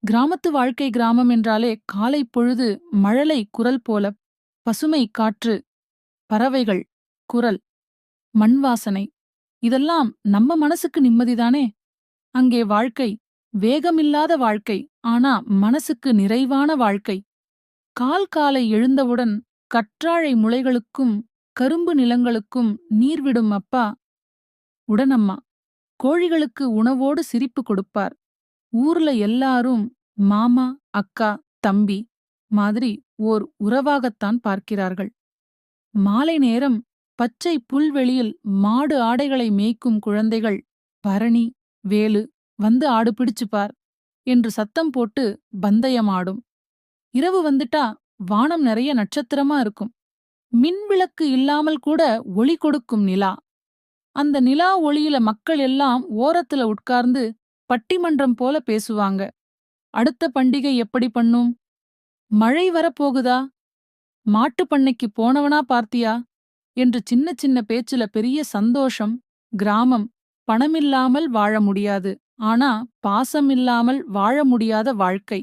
கிராமத்து வாழ்க்கை கிராமம் என்றாலே காலை பொழுது மழலை குரல் போல பசுமை காற்று, பறவைகள் குரல், மண் வாசனை இதெல்லாம் நம்ம மனசுக்கு நிம்மதிதானே. அங்கே வாழ்க்கை வேகமில்லாத வாழ்க்கை, ஆனா மனசுக்கு நிறைவான வாழ்க்கை. காலை எழுந்தவுடன் கற்றாழை முளைகளுக்கும் கரும்பு நிலங்களுக்கும் நீர்விடும் அப்பா உடனம்மா கோழிகளுக்கு உணவோடு சிரிப்பு கொடுப்பார். ஊர்ல எல்லாரும் மாமா, அக்கா, தம்பி மாதிரி ஓர் உறவாகத்தான் பார்க்கிறார்கள். மாலை நேரம் பச்சை புல்வெளியில் மாடு ஆடைகளை மேய்க்கும் குழந்தைகள் பரணி, வேலு வந்து ஆடு பிடிச்சு பார் என்று சத்தம் போட்டு பந்தயமாடும். இரவு வந்துட்டா வானம் நிறைய நட்சத்திரமா இருக்கும். மின்விளக்கு இல்லாமல் கூட ஒளி கொடுக்கும் நிலா. அந்த நிலா ஒளியில மக்கள் எல்லாம் ஓரத்துல உட்கார்ந்து பட்டிமன்றம் போல பேசுவாங்க. அடுத்த பண்டிகை எப்படி பண்ணும்? மழை வரப்போகுதா? மாட்டுப் பண்ணைக்கு போனவனா பார்த்தியா? என்று சின்ன சின்ன பேச்சுல பெரிய சந்தோஷம். கிராமம் பணமில்லாமல் வாழ முடியாது, ஆனா பாசமில்லாமல் வாழ முடியாத வாழ்க்கை.